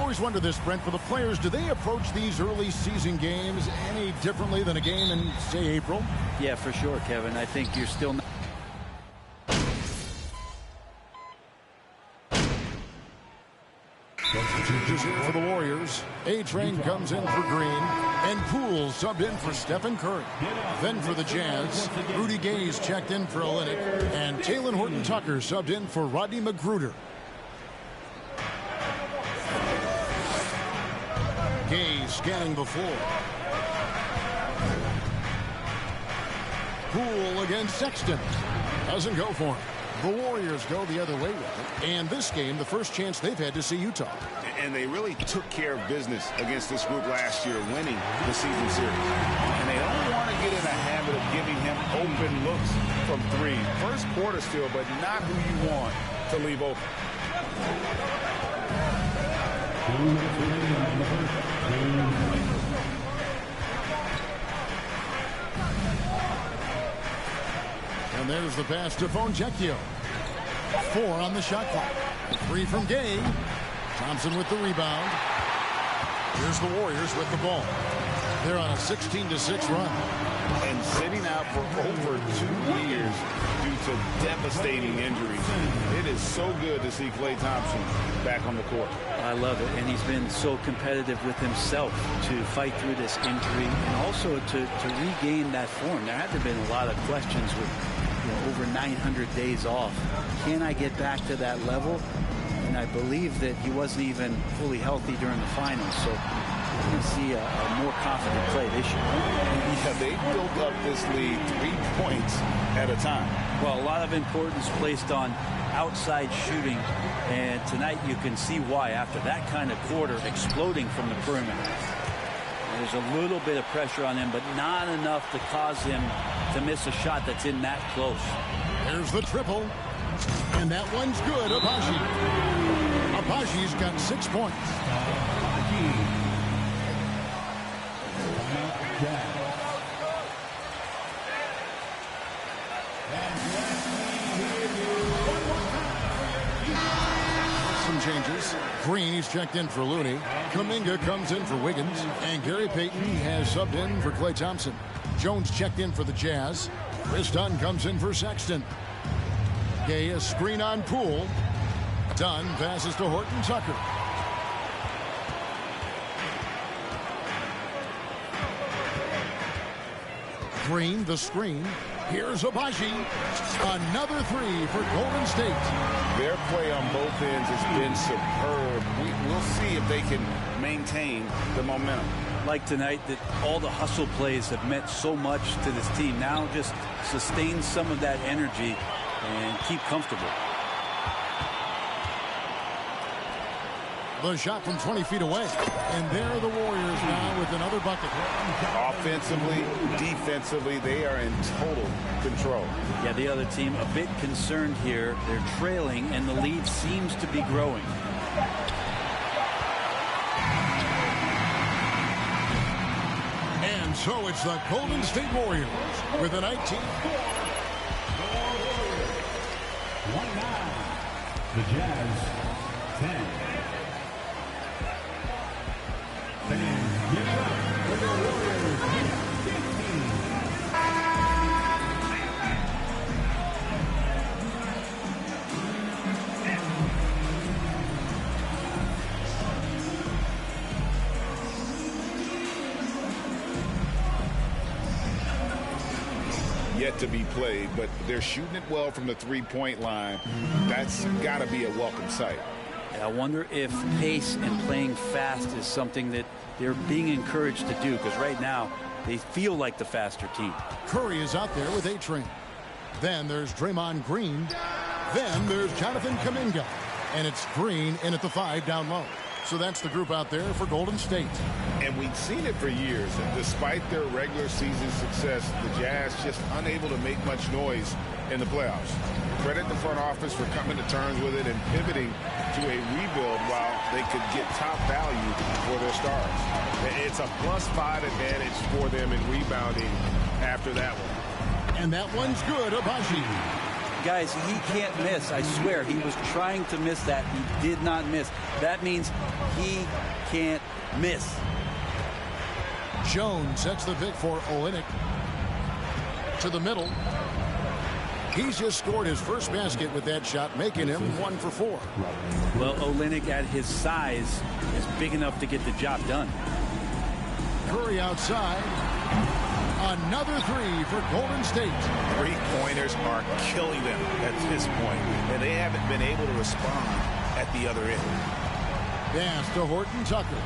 always wonder this, Brent, for the players, do they approach these early season games any differently than a game in, say, April? Yeah, for sure, Kevin. I think you're still not. Substitutes here for the Warriors. A-Train comes in for Green, and Poole subbed in for Stephen Curry. Then for the Jazz, Rudy Gay's checked in for Olynyk, and Talen Horton-Tucker subbed in for Rodney McGruder. Gay scanning the floor. Poole against Sexton. Doesn't go for him. The Warriors go the other way with it. And this game, the first chance they've had to see Utah. And they really took care of business against this group last year, winning the season series. And they don't want to get in a habit of giving him open looks from three. First quarter still, but not who you want to leave open. And there's the pass to Foncecchio. 4 on the shot clock. 3 from Gay. Thompson with the rebound. Here's the Warriors with the ball. They're on a 16-6 run. And sitting out for over 2 years due to devastating injuries. It is so good to see Klay Thompson back on the court. I love it, and he's been so competitive with himself to fight through this injury and also to regain that form. There had to have been a lot of questions with over 900 days off. Can I get back to that level? And I believe that he wasn't even fully healthy during the finals, so we're going to see a more confident play this year. Yeah, they built up this lead 3 points at a time. Well, a lot of importance placed on outside shooting, and tonight you can see why after that kind of quarter exploding from the perimeter. There's a little bit of pressure on him, but not enough to cause him to miss a shot that's in that close. There's the triple, and that one's good. Abaji's got 6 points. Some changes. Green, he's checked in for Looney. Kuminga comes in for Wiggins. And Gary Payton has subbed in for Klay Thompson. Jones checked in for the Jazz. Chris Dunn comes in for Sexton. Gay, a screen on Poole. Dunn passes to Horton-Tucker. Green, the screen. Here's Abaji. Another 3 for Golden State. Their play on both ends has been superb. We'll see if they can maintain the momentum. Like tonight, that all the hustle plays have meant so much to this team. Now just sustain some of that energy and keep comfortable. The shot from 20 feet away. And there are the Warriors now with another bucket. Offensively, defensively, they are in total control. Yeah, the other team a bit concerned here. They're trailing, and the lead seems to be growing. And so it's the Golden State Warriors with a 19. 1-9. The Jazz 10. And give it up for the Warriors 15. Yet to be played, but they're shooting it well from the three-point line. That's got to be a welcome sight. I wonder if pace and playing fast is something that they're being encouraged to do, because right now they feel like the faster team. Curry is out there with A-Train. Then there's Draymond Green. Then there's Jonathan Kuminga. And it's Green in at the 5 down low. So that's the group out there for Golden State. And we've seen it for years. Despite their regular season success, the Jazz just unable to make much noise in the playoffs. Credit the front office for coming to terms with it and pivoting to a rebuild while they could get top value for their stars. It's a +5 advantage for them in rebounding after that one. And that one's good, Abaji. Guys, he can't miss. I swear, he was trying to miss that. He did not miss. That means he can't miss. Jones sets the pick for Olynyk. To the middle. He's just scored his first basket with that shot, making him 1 for 4. Well, Olynyk at his size is big enough to get the job done. Curry outside. Another three for Golden State. Three-pointers are killing them at this point, and they haven't been able to respond at the other end. Pass to Horton Tucker.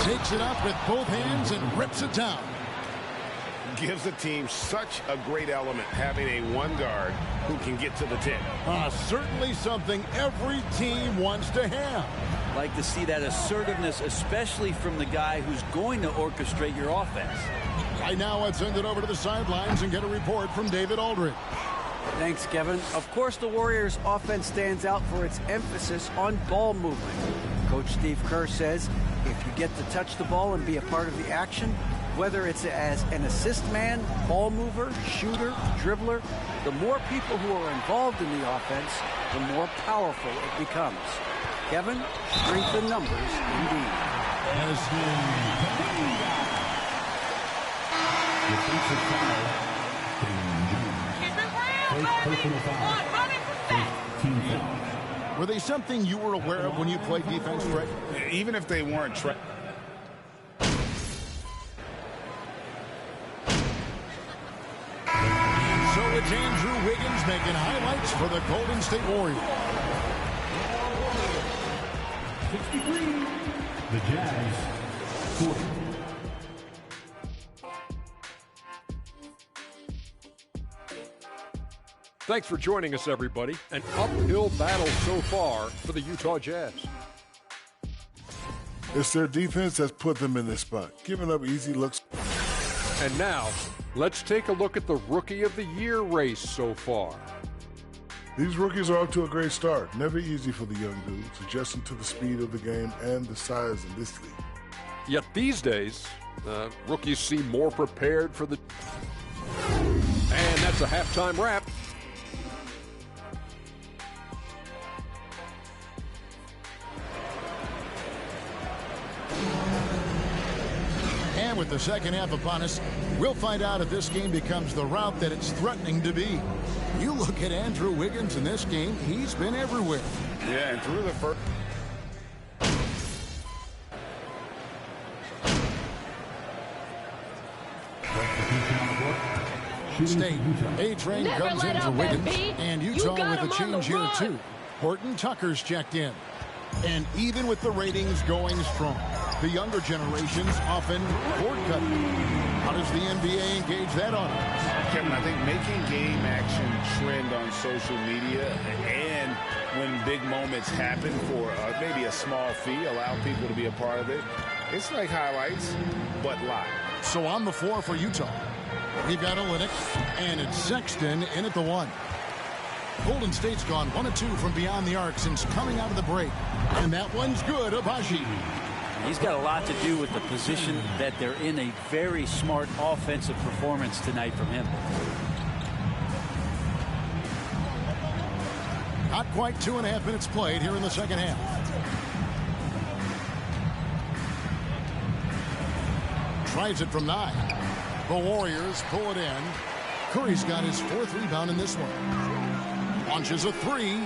Takes it up with both hands and rips it down. Gives the team such a great element having a one guard who can get to the 10. Certainly something every team wants to have. Like to see that assertiveness, especially from the guy who's going to orchestrate your offense. Right now, let's send it over to the sidelines and get a report from David Aldridge. Thanks, Kevin. Of course, the Warriors' offense stands out for its emphasis on ball movement. Coach Steve Kerr says if you get to touch the ball and be a part of the action, whether it's as an assist man, ball mover, shooter, dribbler, the more people who are involved in the offense, the more powerful it becomes. Kevin, strength in numbers indeed. Were they something you were aware of when you played defense, Greg? Even if they weren't So it's Andrew Wiggins making highlights for the Golden State Warriors. 63. The Jazz 40. Thanks for joining us, everybody. An uphill battle so far for the Utah Jazz. It's their defense that's put them in this spot, giving up easy looks. And now, let's take a look at the Rookie of the Year race so far. These rookies are off to a great start. Never easy for the young dudes, adjusting to the speed of the game and the size in this league. Yet these days, rookies seem more prepared for the... And that's a halftime wrap. And with the second half upon us, we'll find out if this game becomes the route that it's threatening to be. You look at Andrew Wiggins in this game, he's been everywhere. Yeah, and through the first... State. A-Train comes in for Wiggins, and Utah with a change here too. Horton Tucker's checked in. And even with the ratings going strong, the younger generations often cord cutting. How does the NBA engage that audience? Kevin, I think making game action trend on social media and when big moments happen for maybe a small fee, allow people to be a part of it. It's like highlights, but live. So on the floor for Utah, we've got Olynyk, and it's Sexton in at the 1. Golden State's gone 1 of 2 from beyond the arc since coming out of the break. And that one's good, Abaji. He's got a lot to do with the position that they're in. A very smart offensive performance tonight from him. Not quite 2.5 minutes played here in the second half. Tries it from 9. The Warriors pull it in. Curry's got his 4th rebound in this one. Launches a 3.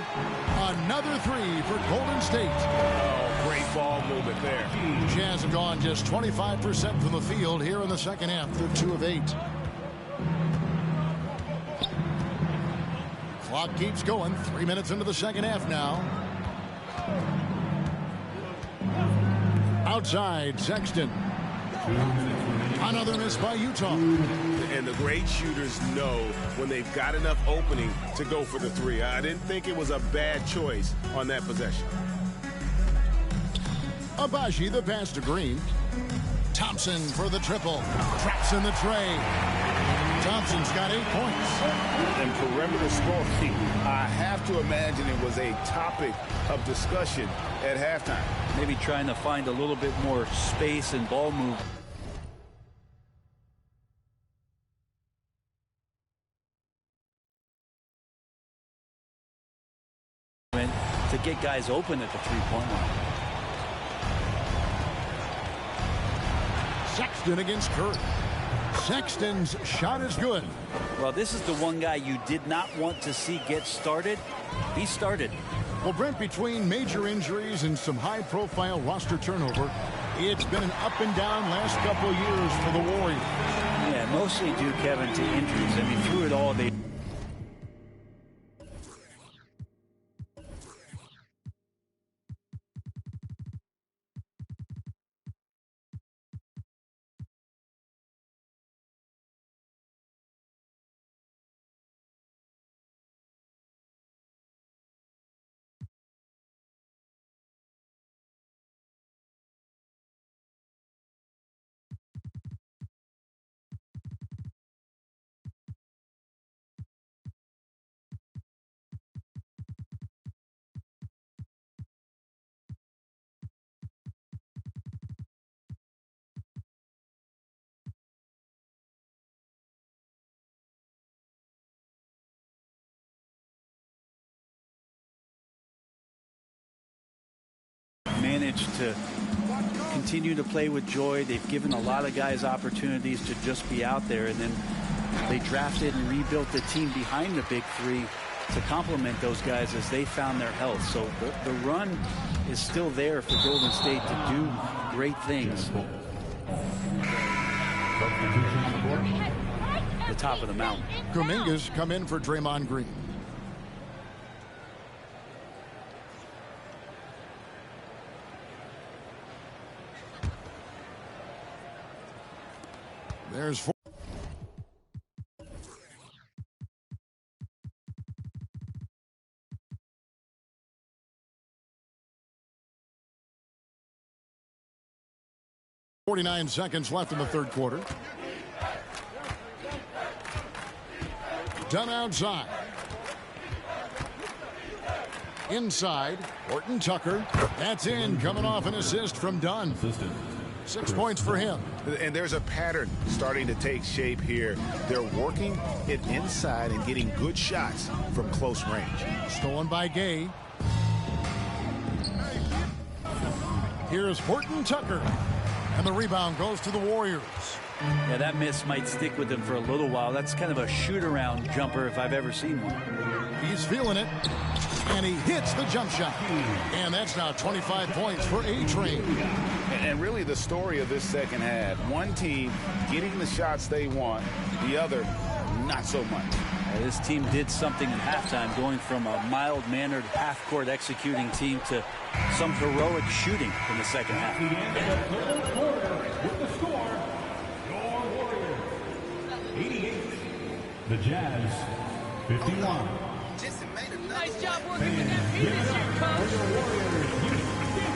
Another 3 for Golden State. Oh, great ball movement there. Jazz have gone just 25% from the field here in the second half. They're 2 of 8. Clock keeps going. 3 minutes into the second half now. Outside, Sexton. Another miss by Utah. And the great shooters know when they've got enough opening to go for the 3. I didn't think it was a bad choice on that possession. Abaji, the pass to Green. Thompson for the triple. Traps in the tray. Thompson's got 8 points. And perimeter scoring, I have to imagine it was a topic of discussion at halftime. Maybe trying to find a little bit more space and ball move. to get guys open at the three-point line. Sexton against Curry. Sexton's shot is good. Well, this is the one guy you did not want to see get started. He started. Well, Brent, between major injuries and some high-profile roster turnover, it's been an up and down last couple of years for the Warriors. Yeah, mostly due, Kevin, to injuries. I mean, through it all, they... managed to continue to play with joy. They've given a lot of guys opportunities to just be out there, and then they drafted and rebuilt the team behind the big three to complement those guys as they found their health. So the run is still there for Golden State to do great things. The top of the mountain. Kuminga's come in for Draymond Green. There's 4. .49 seconds left in the third quarter. Done outside. Inside, Horton Tucker. That's in, coming off an assist from Dunn. 6 points for him. And there's a pattern starting to take shape here. They're working it inside and getting good shots from close range. Stolen by Gay. Here's Horton Tucker. And the rebound goes to the Warriors. Yeah, that miss might stick with him for a little while. That's kind of a shoot-around jumper if I've ever seen one. He's feeling it. And he hits the jump shot. And that's now 25 points for A-Train. And really the story of this second half, one team getting the shots they want, the other not so much. This team did something in halftime, going from a mild-mannered half-court executing team to some heroic shooting in the second half. With the score, your Warriors 88, the Jazz 51. Nice job working with that beat this year, Coach. Your Warriors 15.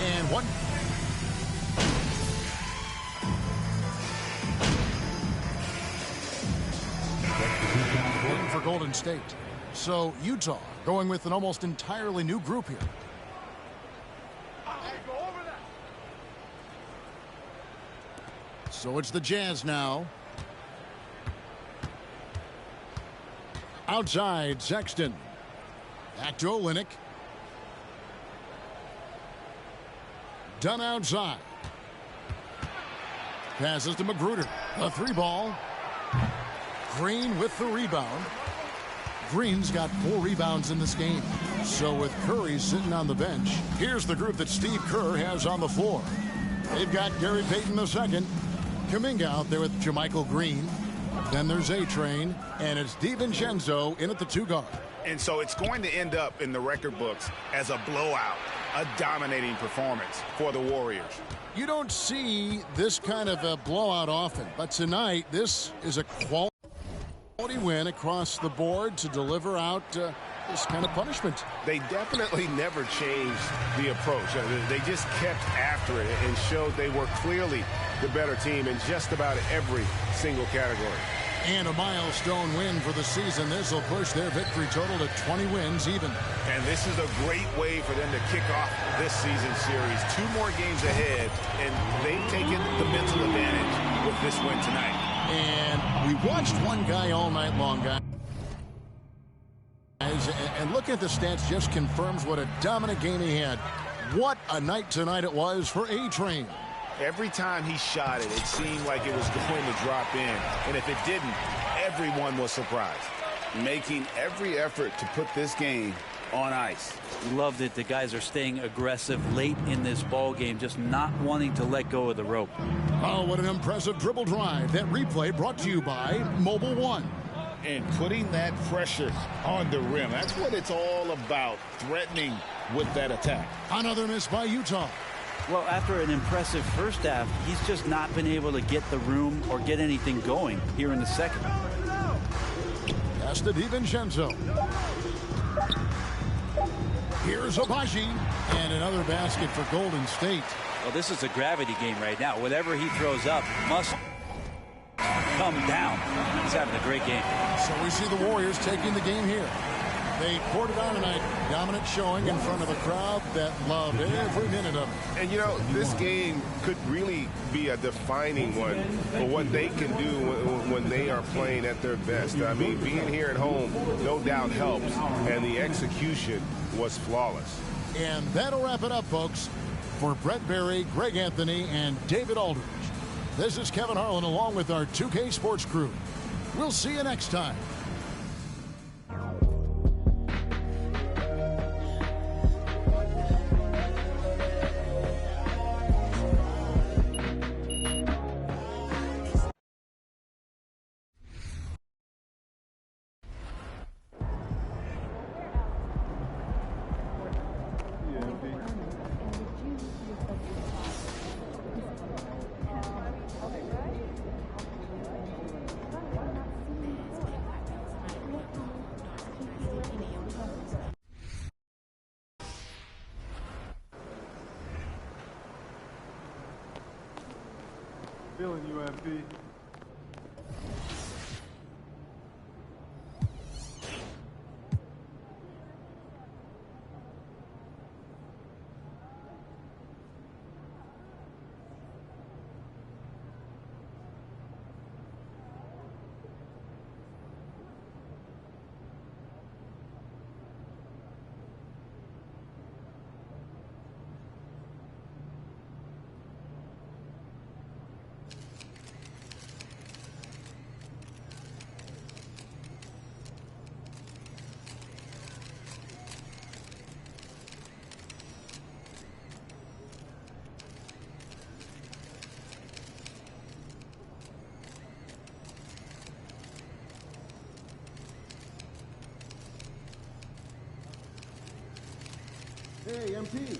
And one. For Golden State. So Utah going with an almost entirely new group here. So it's the Jazz now. Outside, Sexton. Back to Olynyk. Done outside. Passes to Magruder. A 3-ball. Green with the rebound. Green's got 4 rebounds in this game. So with Curry sitting on the bench, here's the group that Steve Kerr has on the floor. They've got Gary Payton II, Kuminga out there with Jermichael Green. Then there's A-Train, and it's DiVincenzo in at the 2 guard. And so it's going to end up in the record books as a blowout, a dominating performance for the Warriors. You don't see this kind of a blowout often, but tonight this is a quality win across the board to deliver out this kind of punishment. They definitely never changed the approach. They just kept after it and showed they were clearly the better team in just about every single category. And a milestone win for the season. This will push their victory total to 20 wins even. And this is a great way for them to kick off this season series. 2 more games ahead, and they've taken the mental advantage with this win tonight. And we watched one guy all night long, guys. And looking at the stats just confirms what a dominant game he had. What a night tonight it was for A-Train. Every time he shot it, it seemed like it was going to drop in. And if it didn't, everyone was surprised. Making every effort to put this game on ice. Loved it. The guys are staying aggressive late in this ball game, just not wanting to let go of the rope. Oh, what an impressive dribble drive. That replay brought to you by Mobile One. And putting that pressure on the rim. That's what it's all about, threatening with that attack. Another miss by Utah. Well, after an impressive first half, he's just not been able to get the room or get anything going here in the second. Pass to DiVincenzo. Here's Abaji. And another basket for Golden State. Well, this is a gravity game right now. Whatever he throws up must come down. He's having a great game. So we see the Warriors taking the game here. They poured it on tonight. Dominant showing in front of a crowd that loved every minute of it. And, you know, this game could really be a defining one for what they can do when they are playing at their best. I mean, being here at home, no doubt helps. And the execution was flawless. And that'll wrap it up, folks. For Brett Berry, Greg Anthony, and David Aldridge, this is Kevin Harlan along with our 2K Sports crew. We'll see you next time. Feeling you, MP. Hey, MP.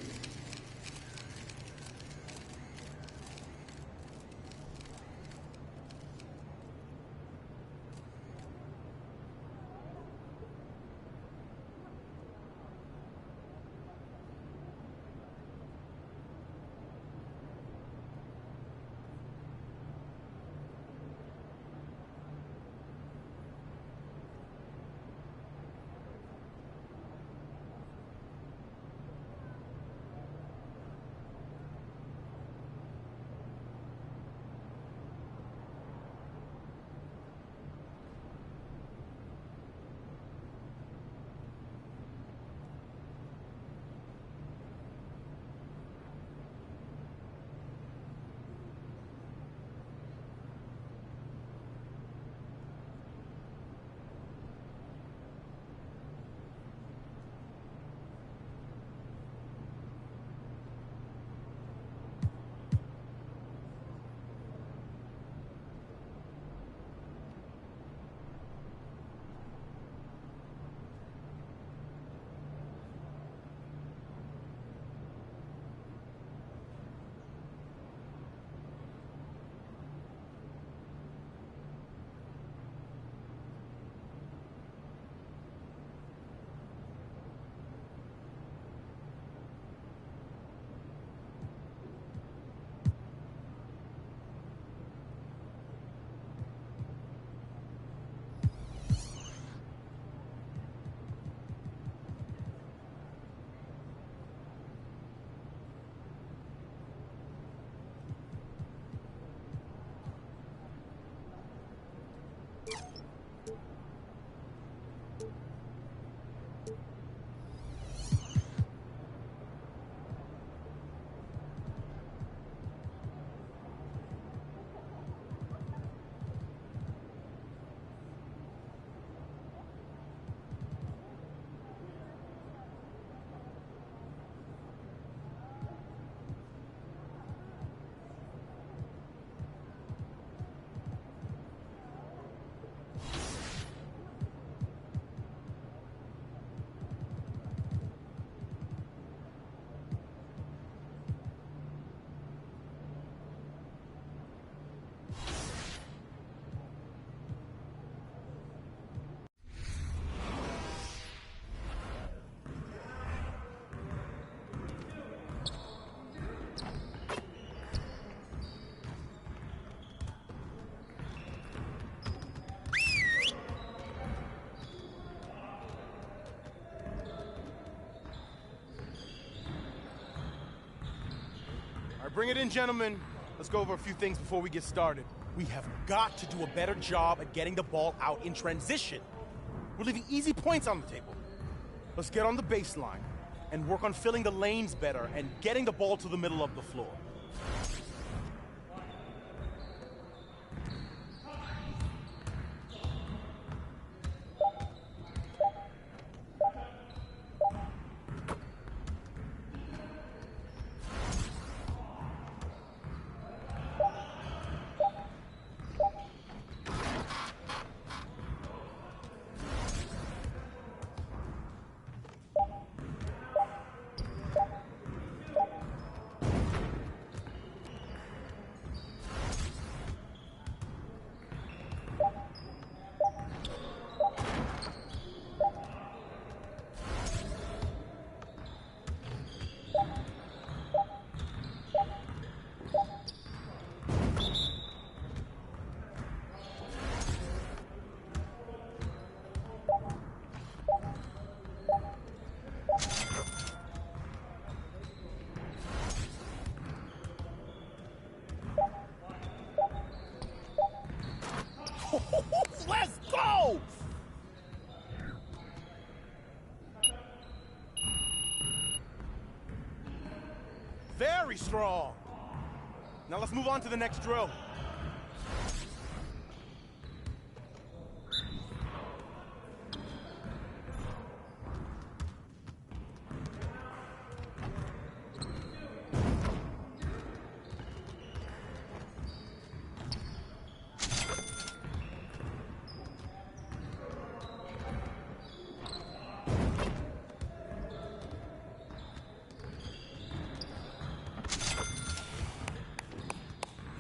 right, bring it in, gentlemen. Let's go over a few things before we get started. We have got to do a better job at getting the ball out in transition. We're leaving easy points on the table. Let's get on the baseline and work on filling the lanes better and getting the ball to the middle of the floor. Let's go! Very strong. Now let's move on to the next drill.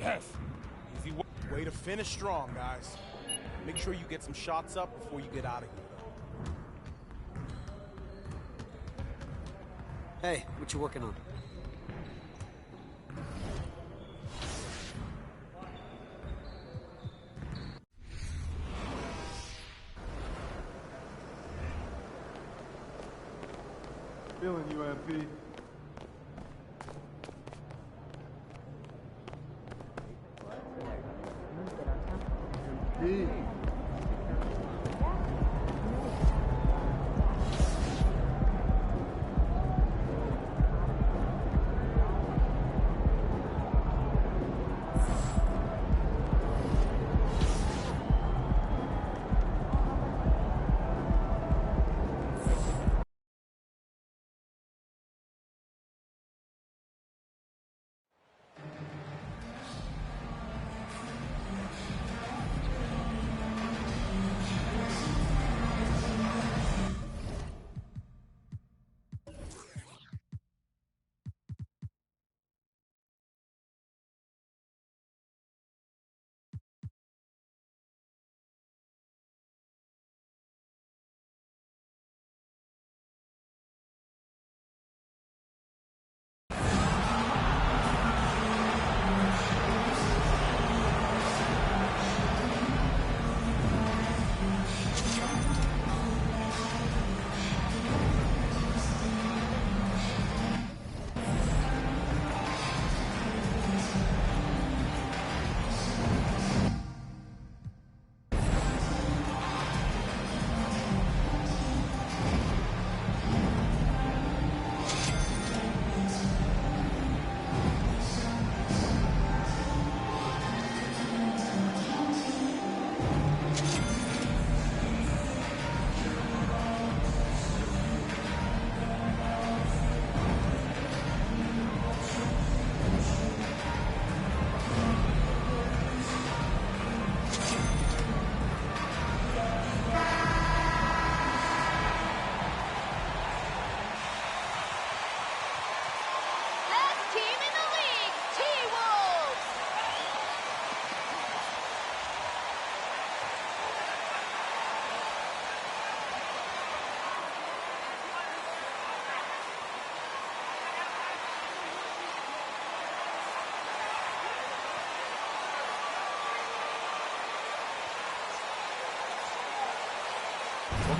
Yes. Easy way to finish strong, guys. Make sure you get some shots up before you get out of here. Hey, what you working on? Feeling you, MP. MP.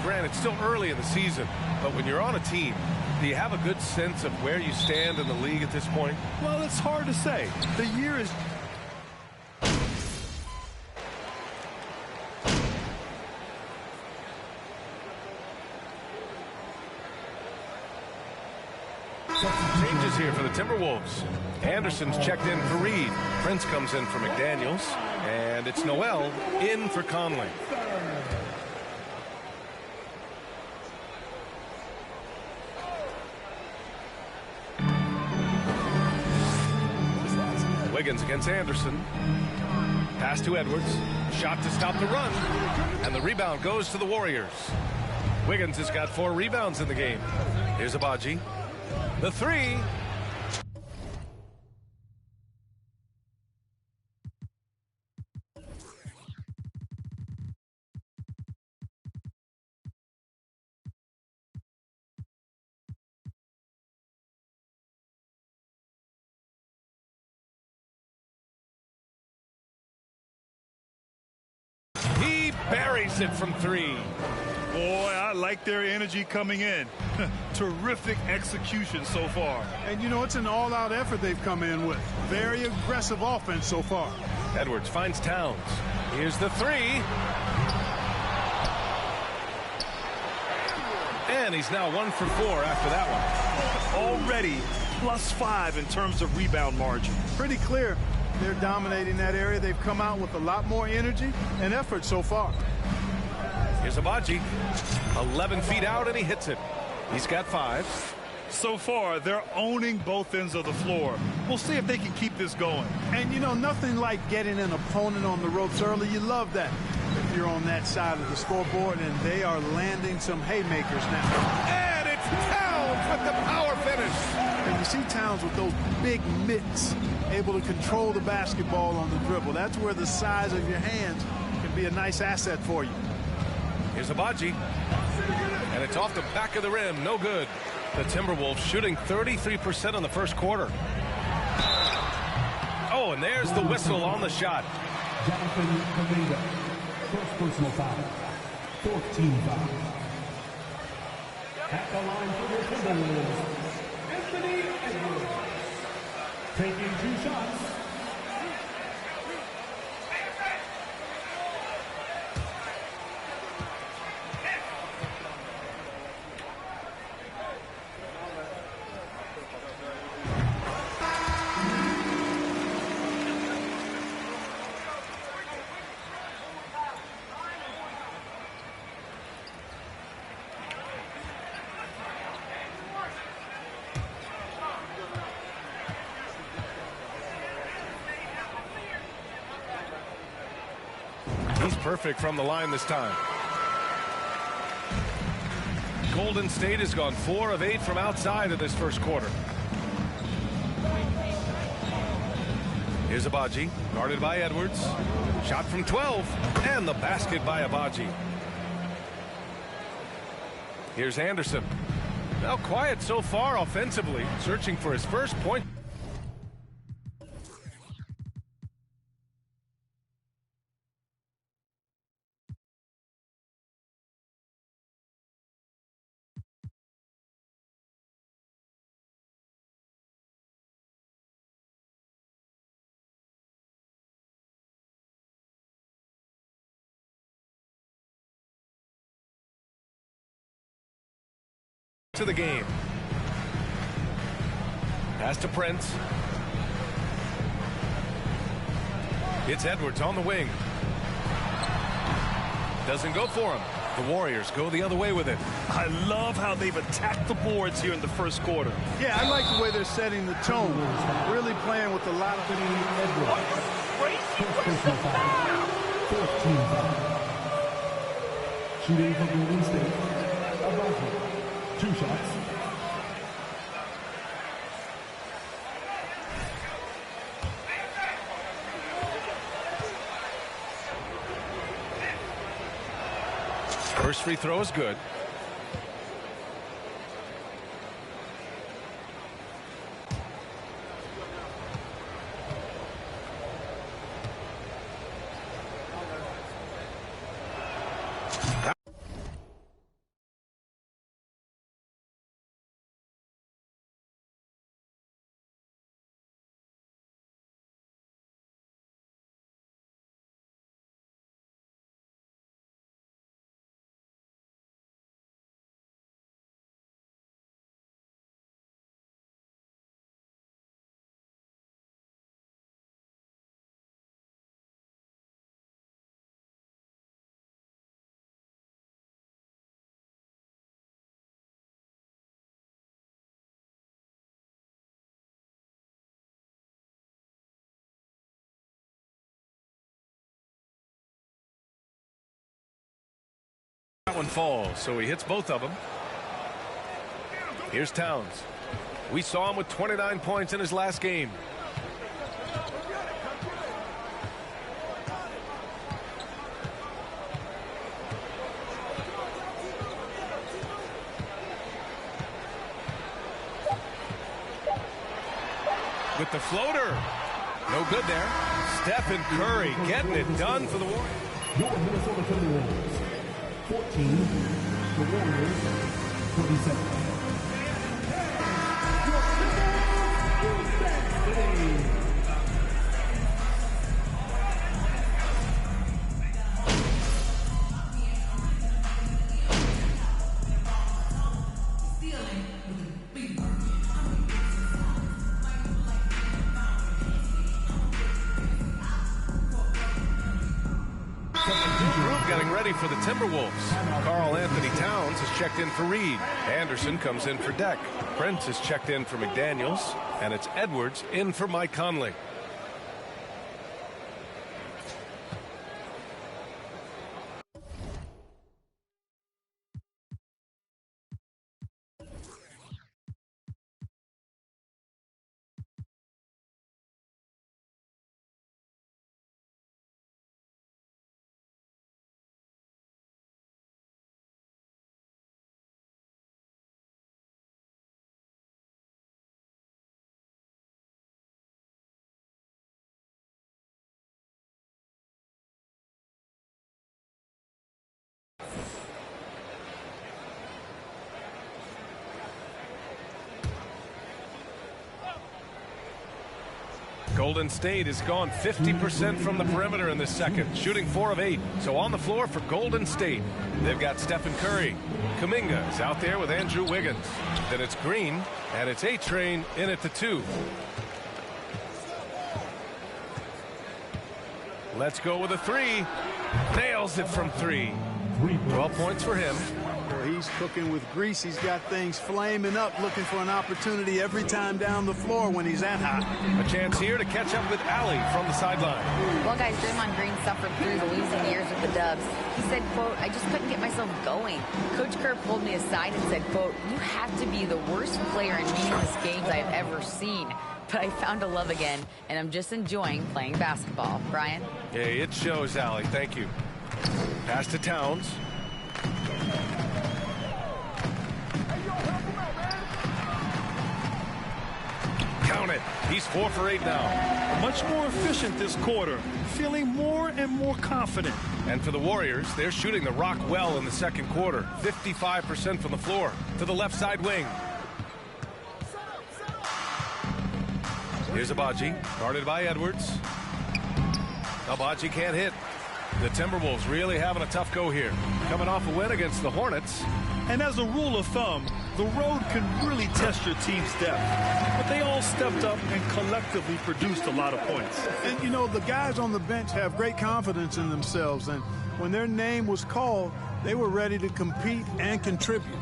Grant, it's still early in the season, but when you're on a team, do you have a good sense of where you stand in the league at this point? Well, it's hard to say. The year is... Changes here for the Timberwolves. Anderson's checked in for Reed. Prince comes in for McDaniels. And it's Noel in for Conley. Wiggins against Anderson. Pass to Edwards. Shot to stop the run. And the rebound goes to the Warriors. Wiggins has got 4 rebounds in the game. Here's Abaji. The three. He buries it from 3. Boy, I like their energy coming in. Terrific execution so far. And, you know, it's an all-out effort they've come in with. Very aggressive offense so far. Edwards finds Towns. Here's the 3. And he's now 1 for 4 after that one. Already +5 in terms of rebound margin. Pretty clear. They're dominating that area. They've come out with a lot more energy and effort so far. Here's Abaji. 11 feet out, and he hits it. He's got 5. So far, they're owning both ends of the floor. We'll see if they can keep this going. And, you know, nothing like getting an opponent on the ropes early. You love that if you're on that side of the scoreboard, and they are landing some haymakers now. And it's Towns with the power finish. And you see Towns with those big mitts, able to control the basketball on the dribble. That's where the size of your hands can be a nice asset for you. Here's Abaji. And it's off the back of the rim. No good. The Timberwolves shooting 33% on the first quarter. Oh, and there's the whistle on the shot. Jonathan Kuminga, first personal foul. 14 foul. At the line for the Timberwolves, Anthony Edwards. Taking 2 shots. He's perfect from the line this time. Golden State has gone 4 of 8 from outside of this first quarter. Here's Abaji, guarded by Edwards. Shot from 12, and the basket by Abaji. Here's Anderson. Now quiet so far offensively, searching for his first point. To the game. Pass to Prince. It's Edwards on the wing. Doesn't go for him. The Warriors go the other way with it. I love how they've attacked the boards here in the first quarter. Yeah, I like the way they're setting the tone. Really playing with a lot of... Personal foul. 14 foul. Shooting for Golden State. Abaji. 2 shots. First free throw is good. one falls, so he hits both of them. Here's Towns. We saw him with 29 points in his last game. With the floater. No good there. Stephen Curry getting it done for the Warriors. Your Minnesota Timberwolves, 14. The Warriors, 27. Getting ready for the Timberwolves. Karl Anthony Towns has checked in for Reed. Anderson comes in for Deck. Prince has checked in for McDaniels. And it's Edwards in for Mike Conley. Golden State has gone 50% from the perimeter in this second, shooting 4 of 8. So on the floor for Golden State, they've got Stephen Curry. Kuminga is out there with Andrew Wiggins. Then it's Green, and it's A-Train in at the 2. Let's go with a 3. Nails it from 3. 12 points for him. He's cooking with grease. He's got things flaming up, looking for an opportunity every time down the floor when he's that hot. A chance here to catch up with Allie from the sideline. Well, guys, Draymond Green suffered through the losing years with the Dubs. He said, quote, I just couldn't get myself going. Coach Kerr pulled me aside and said, quote, you have to be the worst player in meaningless games I've ever seen. But I found a love again, and I'm just enjoying playing basketball. Brian? Yeah, it shows, Allie. Thank you. Pass to Towns. Count it. He's 4 for 8 now. Much more efficient this quarter, feeling more and more confident. And for the Warriors, they're shooting the rock well in the second quarter. 55% from the floor to the left side wing. Here's Abaji, guarded by Edwards. Abaji can't hit. The Timberwolves really having a tough go here. Coming off a win against the Hornets. And as a rule of thumb, the road can really test your team's depth. But they all stepped up and collectively produced a lot of points. And, you know, the guys on the bench have great confidence in themselves. And when their name was called, they were ready to compete and contribute.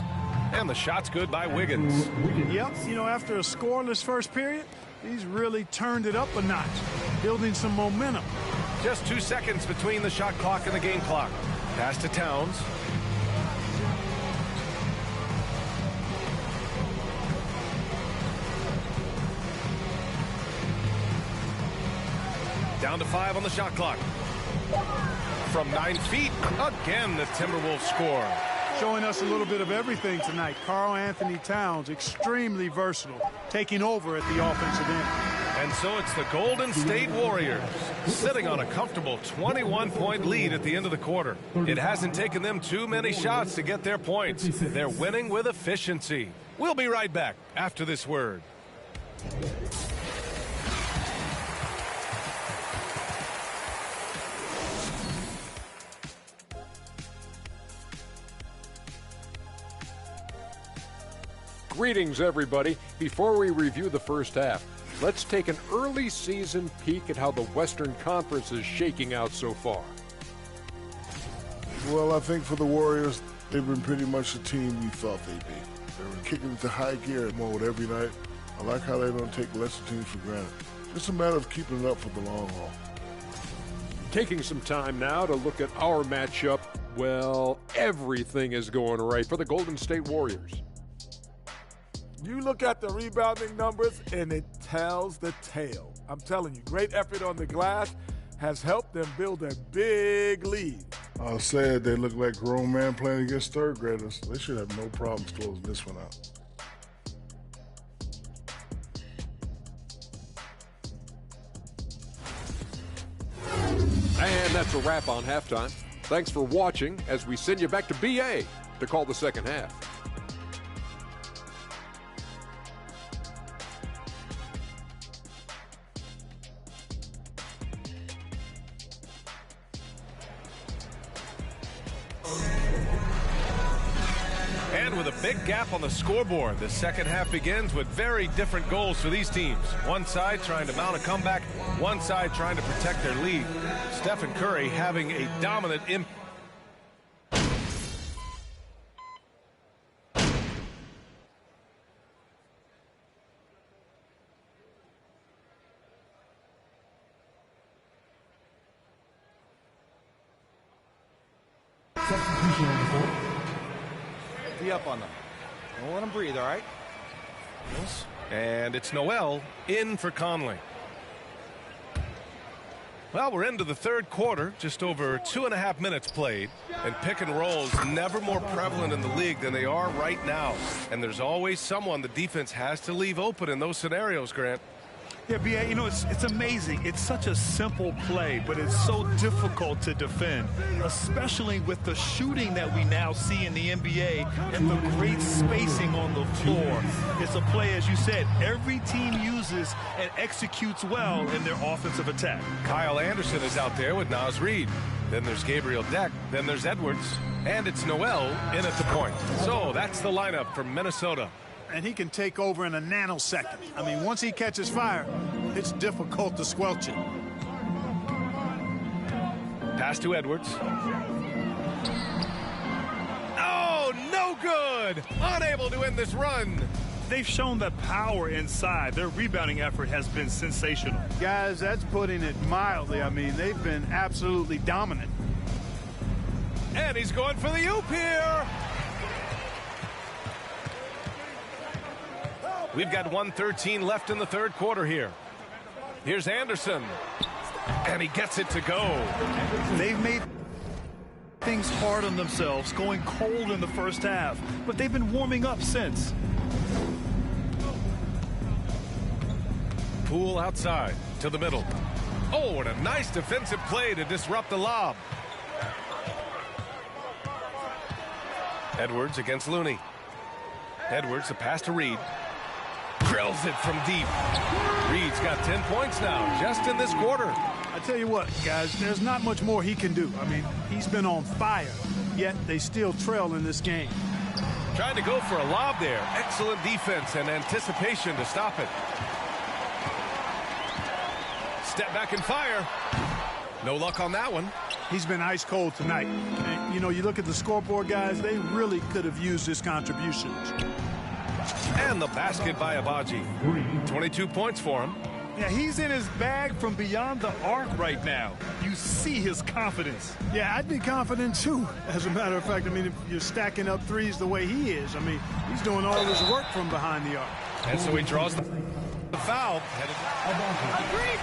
And the shot's good by Wiggins. Yep, you know, after a scoreless first period, he's really turned it up a notch, building some momentum. Just 2 seconds between the shot clock and the game clock. Pass to Towns. Down to 5 on the shot clock. From 9 feet, again the Timberwolves score. Showing us a little bit of everything tonight. Karl Anthony Towns, extremely versatile, taking over at the offensive end. And so it's the Golden State Warriors sitting on a comfortable 21-point lead at the end of the quarter. It hasn't taken them too many shots to get their points. They're winning with efficiency. We'll be right back after this word. Greetings, everybody. Before we review the first half, let's take an early season peek at how the Western Conference is shaking out so far. Well, I think for the Warriors, they've been pretty much the team we thought they'd be. They were kicking into high gear mode every night. I like how they don't take lesser teams for granted. It's a matter of keeping it up for the long haul. Taking some time now to look at our matchup. Well, everything is going right for the Golden State Warriors. You look at the rebounding numbers, and it tells the tale. I'm telling you, great effort on the glass has helped them build a big lead. I said they look like grown men playing against third graders. They should have no problems closing this one out. And that's a wrap on halftime. Thanks for watching as we send you back to BA to call the second half. And with a big gap on the scoreboard, the second half begins with very different goals for these teams. One side trying to mount a comeback, one side trying to protect their lead. Stephen Curry having a dominant impact. Substitution on the court. Be up on them. Don't let them breathe, all right? Yes. And it's Noel in for Conley. Well, we're into the third quarter, just over 2.5 minutes played, and pick and rolls never more prevalent in the league than they are right now. And there's always someone the defense has to leave open in those scenarios, Grant. Yeah, B.A., you know, it's amazing. It's such a simple play, but it's so difficult to defend, especially with the shooting that we now see in the NBA and the great spacing on the floor. It's a play, as you said, every team uses and executes well in their offensive attack. Kyle Anderson is out there with Naz Reid. Then there's Gabriel Deck. Then there's Edwards. And it's Noel in at the point. So that's the lineup for Minnesota. And he can take over in a nanosecond. I mean, once he catches fire, it's difficult to squelch it. Pass to Edwards. Oh, no good! Unable to end this run. They've shown that power inside. Their rebounding effort has been sensational. Guys, that's putting it mildly. I mean, they've been absolutely dominant. And he's going for the oop here. We've got 1:13 left in the third quarter here. Here's Anderson. And he gets it to go. They've made things hard on themselves, going cold in the first half, but they've been warming up since. Poole outside to the middle. Oh, and a nice defensive play to disrupt the lob. Edwards against Looney. Edwards, the pass to Reid. Drills it from deep. Reid's got 10 points now, just in this quarter. I tell you what, guys, there's not much more he can do. I mean, he's been on fire, yet they still trail in this game. Trying to go for a lob there. Excellent defense and anticipation to stop it. Step back and fire. No luck on that one. He's been ice cold tonight. And, you know, you look at the scoreboard, guys, they really could have used his contributions. And the basket by Abaji. 22 points for him. Yeah, he's in his bag from beyond the arc right now. You see his confidence. Yeah, I'd be confident too. As a matter of fact, I mean, if you're stacking up threes the way he is, I mean, he's doing all his work from behind the arc. And so he draws the foul. Agreed,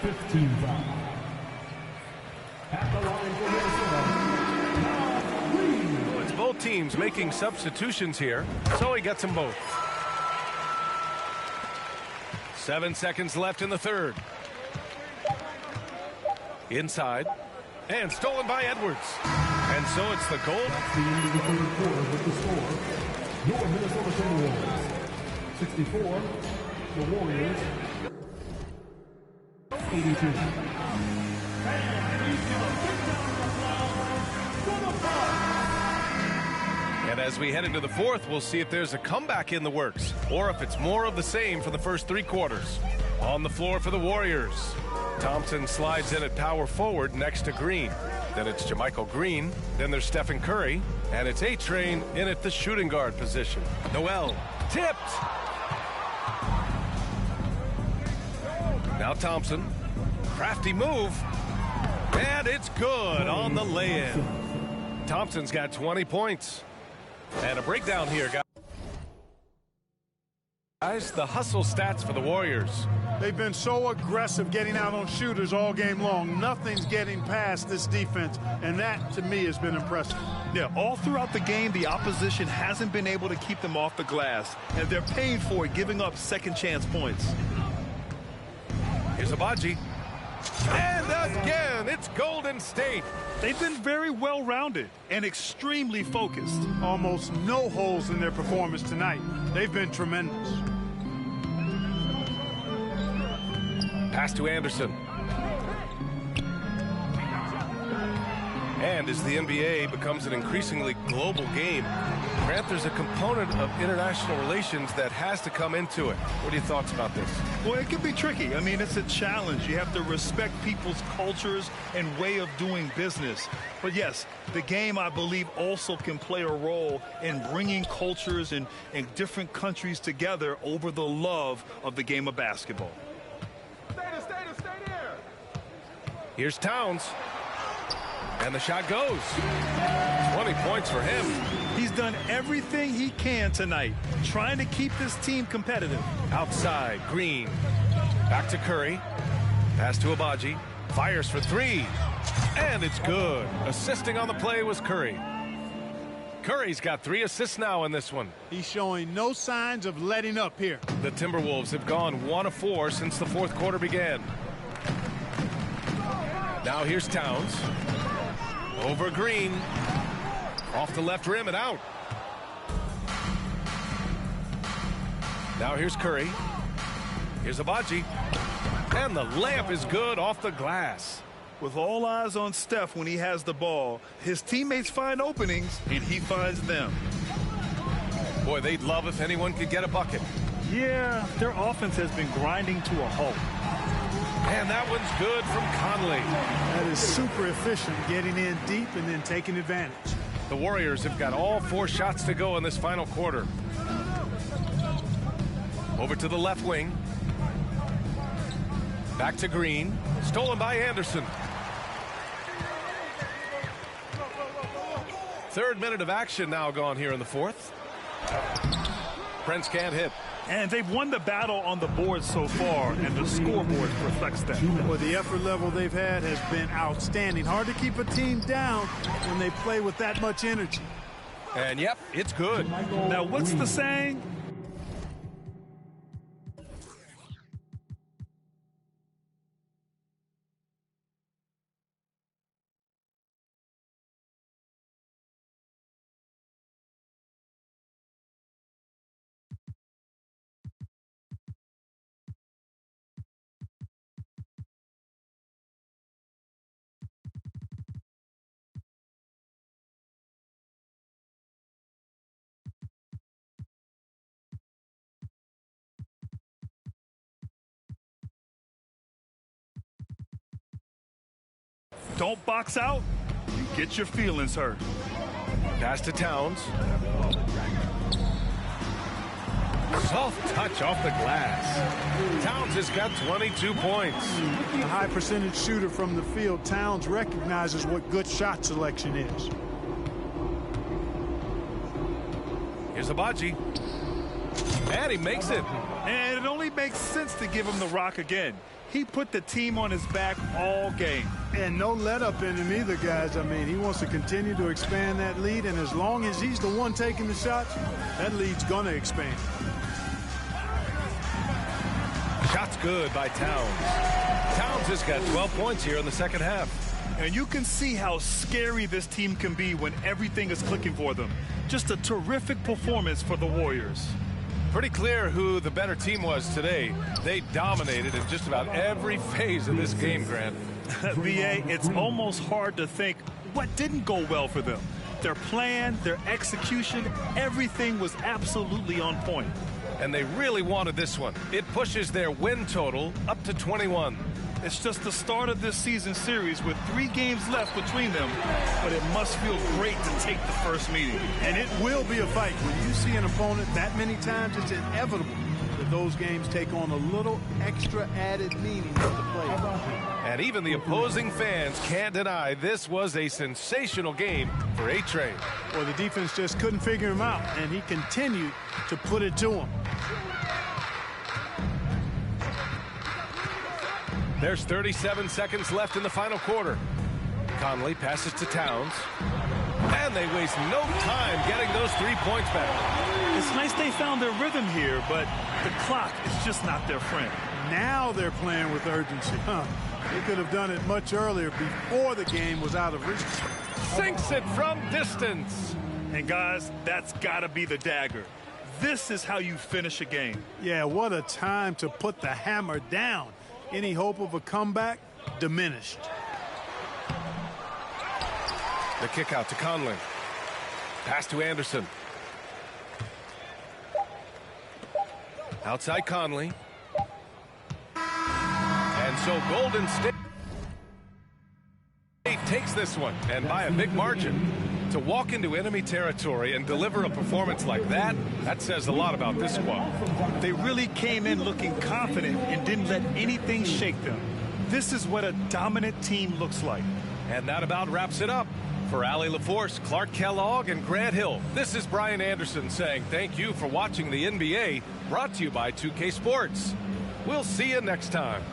15 foul. At the line for Minnesota. It's both teams making substitutions here, so he gets them both. 7 seconds left in the third. Inside. And stolen by Edwards. And so it's the goal. That's the end of the third quarter with the score. Your Minnesota Timberwolves 64, the Warriors 82. And as we head into the fourth, we'll see if there's a comeback in the works or if it's more of the same for the first three quarters. On the floor for the Warriors, Thompson slides in at power forward next to Green. Then it's JaMychal Green. Then there's Stephen Curry. And it's A-Train in at the shooting guard position. Noel tipped. Now Thompson Crafty move. And it's good on the lay-in. Thompson's got 20 points. And a breakdown here, guys. The hustle stats for the Warriors. They've been so aggressive getting out on shooters all game long. Nothing's getting past this defense, and that, to me, has been impressive. Yeah, all throughout the game, the opposition hasn't been able to keep them off the glass, and they're paying for it, giving up second-chance points. Here's Abaji. And again, it's Golden State. They've been very well-rounded and extremely focused. Almost no holes in their performance tonight. They've been tremendous. Pass to Anderson. And as the NBA becomes an increasingly global game, Grant, there's a component of international relations that has to come into it. What are your thoughts about this? Well, it can be tricky. I mean, it's a challenge. You have to respect people's cultures and way of doing business. But yes, the game, I believe, also can play a role in bringing cultures and different countries together over the love of the game of basketball. Stay there. Here's Towns. And the shot goes. 20 points for him. He's done everything he can tonight, trying to keep this team competitive. Outside, Green. Back to Curry. Pass to Abaji. Fires for three. And it's good. Assisting on the play was Curry. Curry's got 3 assists now in this one. He's showing no signs of letting up here. The Timberwolves have gone 1 of 4 since the fourth quarter began. Now here's Towns. Over Green. Off the left rim and out. Now here's Curry. Here's Abaji. And the layup is good off the glass. With all eyes on Steph when he has the ball, his teammates find openings, and he finds them. Boy, they'd love if anyone could get a bucket. Yeah, their offense has been grinding to a halt. And that one's good from Conley. That is super efficient, getting in deep and then taking advantage. The Warriors have got all 4 shots to go in this final quarter. Over to the left wing. Back to Green. Stolen by Anderson. 3rd minute of action now gone here in the 4th. Prince can't hit. And they've won the battle on the board so far, and the scoreboard reflects that. Well, the effort level they've had has been outstanding. Hard to keep a team down when they play with that much energy. And yep, it's good. Now, what's the saying? Don't box out, you get your feelings hurt. Pass to Towns. Soft touch off the glass. Towns has got 22 points. A high percentage shooter from the field. Towns recognizes what good shot selection is. Here's Abaji. And he makes it. And it only makes sense to give him the rock again. He put the team on his back all game. And no let up in him either, guys. I mean, he wants to continue to expand that lead, and as long as he's the one taking the shots, that lead's going to expand. Shot's good by Towns. Towns has got 12 points here in the second half. And you can see how scary this team can be when everything is clicking for them. Just a terrific performance for the Warriors. Pretty clear who the better team was today. They dominated in just about every phase of this game, Grant. VA, it's almost hard to think what didn't go well for them. Their plan, their execution, everything was absolutely on point. And they really wanted this one. It pushes their win total up to 21. It's just the start of this season series with 3 games left between them, but it must feel great to take the first meeting. And it will be a fight. When you see an opponent that many times, it's inevitable that those games take on a little extra added meaning for the players. And even the opposing fans can't deny this was a sensational game for A-Train. Well, the defense just couldn't figure him out, and he continued to put it to him. There's 37 seconds left in the final quarter. Conley passes to Towns. And they waste no time getting those 3 points back. It's nice they found their rhythm here, but the clock is just not their friend. Now they're playing with urgency. They could have done it much earlier before the game was out of reach. Sinks it from distance. And guys, that's got to be the dagger. This is how you finish a game. Yeah, what a time to put the hammer down. Any hope of a comeback? Diminished. The kick out to Conley. Pass to Anderson. Outside Conley. And so Golden State takes this one, and by a big margin. To walk into enemy territory and deliver a performance like that, that says a lot about this squad. They really came in looking confident and didn't let anything shake them. This is what a dominant team looks like. And that about wraps it up. For Allie LaForce, Clark Kellogg, and Grant Hill, this is Brian Anderson saying thank you for watching the NBA, brought to you by 2K Sports. We'll see you next time.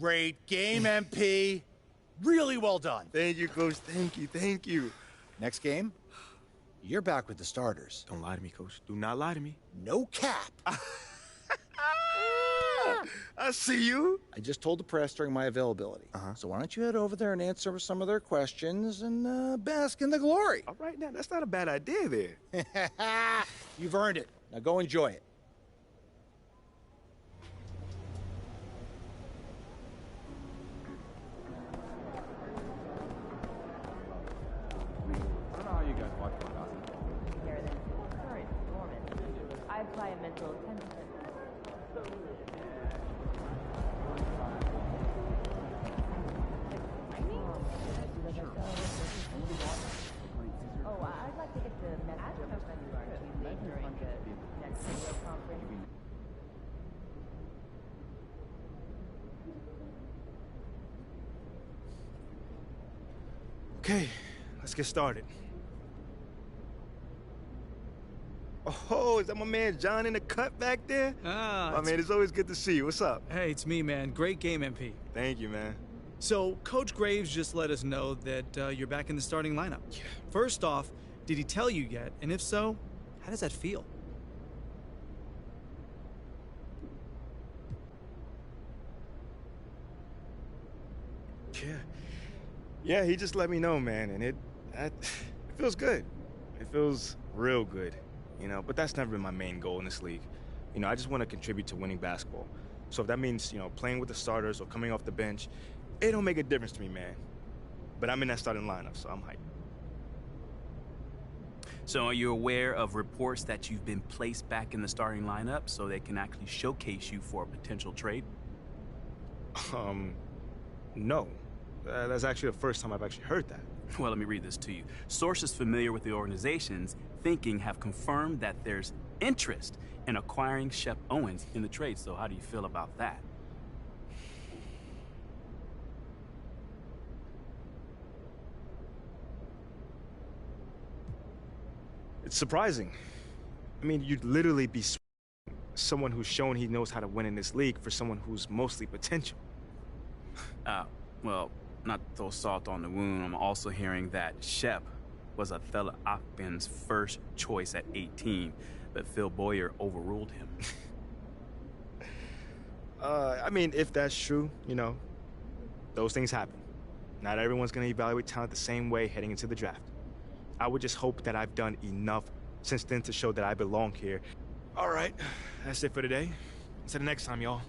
Great game, MP. Really well done. Thank you, Coach. Thank you. Thank you. Next game, you're back with the starters. Don't lie to me, Coach. Do not lie to me. No cap. I see you. I just told the press during my availability. So why don't you head over there and answer some of their questions and bask in the glory. All right, now, that's not a bad idea there. You've earned it. Now go enjoy it. I apply a mental attention. Oh, I'd like to get the message of made during the next video conference. Okay, let's get started. Oh, is that my man John in the cut back there? Ah, man, it's always good to see you. What's up? Hey, it's me, man. Great game, MP. Thank you, man. So, Coach Graves just let us know that you're back in the starting lineup. Yeah. First off, did he tell you yet? And if so, how does that feel? Yeah, he just let me know, man, and it feels good. It feels real good, you know, but that's never been my main goal in this league. You know, I just want to contribute to winning basketball. So if that means, you know, playing with the starters or coming off the bench, it don't make a difference to me, man. But I'm in that starting lineup, so I'm hyped. So are you aware of reports that you've been placed back in the starting lineup so they can actually showcase you for a potential trade? No. That's actually the first time I've actually heard that. Well, let me read this to you. Sources familiar with the organization's thinking have confirmed that there's interest in acquiring Shep Owens in the trade. So how do you feel about that? It's surprising. I mean, you'd literally be someone who's shown he knows how to win in this league for someone who's mostly potential. Well, not to throw salt on the wound, I'm also hearing that Shep was Othello Akpin's first choice at 18, but Phil Boyer overruled him. I mean, if that's true, you know, those things happen. Not everyone's going to evaluate talent the same way heading into the draft. I would just hope that I've done enough since then to show that I belong here. All right, that's it for today. Until the next time, y'all.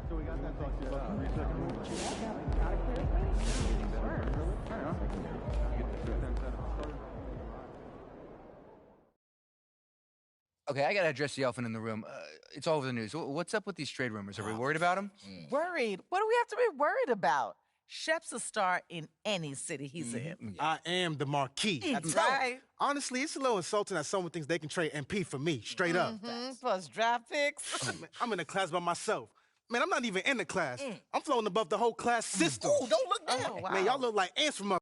So we got that talk to about 3 seconds. Okay, I gotta address the elephant in the room. It's all over the news. What's up with these trade rumors? Are we worried about them? Worried? What do we have to be worried about? Shep's a star in any city he's in. I am the marquee. That's right. Honestly, it's a little insulting that someone thinks they can trade MP for me, straight up. Plus draft picks. I'm in a class by myself. Man, I'm not even in the class. I'm floating above the whole class system. Ooh, don't look down. Oh, wow. Man, y'all look like ants from up.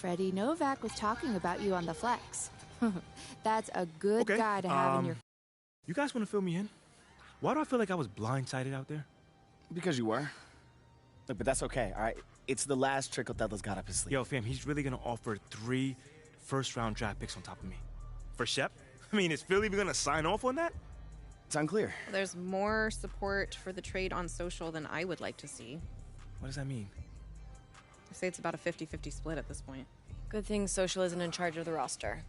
Freddie Novak was talking about you on the flex. That's a good guy to have in your... You guys want to fill me in? Why do I feel like I was blindsided out there? Because you were. Look, but that's okay, all right? It's the last trick Othello's got up his sleeve. Yo, fam, he's really going to offer 3 first-round draft picks on top of me. For Shep? I mean, is Phil even going to sign off on that? It's unclear. There's more support for the trade on social than I would like to see. What does that mean? I say it's about a 50-50 split at this point. Good thing social isn't in charge of the roster.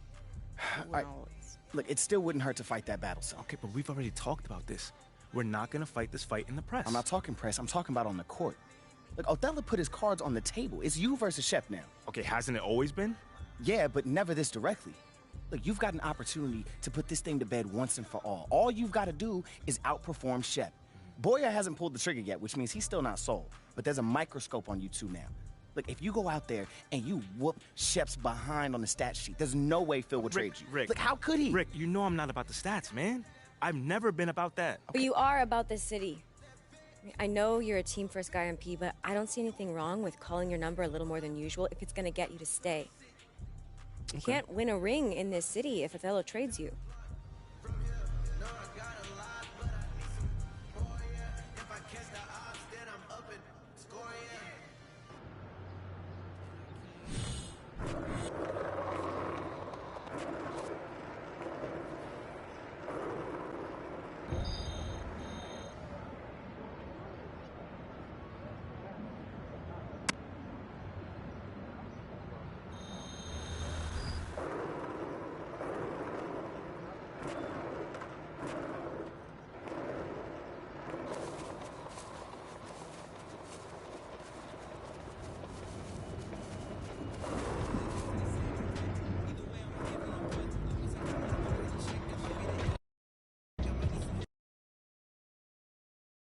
Well, look, it still wouldn't hurt to fight that battle, so. Okay, but we've already talked about this. We're not going to fight this fight in the press. I'm not talking press. I'm talking about on the court. Look, Othello put his cards on the table. It's you versus Shep now. Okay, hasn't it always been? Yeah, but never this directly. Look, you've got an opportunity to put this thing to bed once and for all. All you've got to do is outperform Shep. Boyer hasn't pulled the trigger yet, which means he's still not sold. But there's a microscope on you two now. Look, if you go out there and you whoop Shep's behind on the stat sheet, there's no way Phil would trade you. Rick, look, how could he? Rick, you know I'm not about the stats, man. I've never been about that. But you are about this city. I know you're a team-first guy on P, but I don't see anything wrong with calling your number a little more than usual if it's going to get you to stay. You can't win a ring in this city if Othello trades you.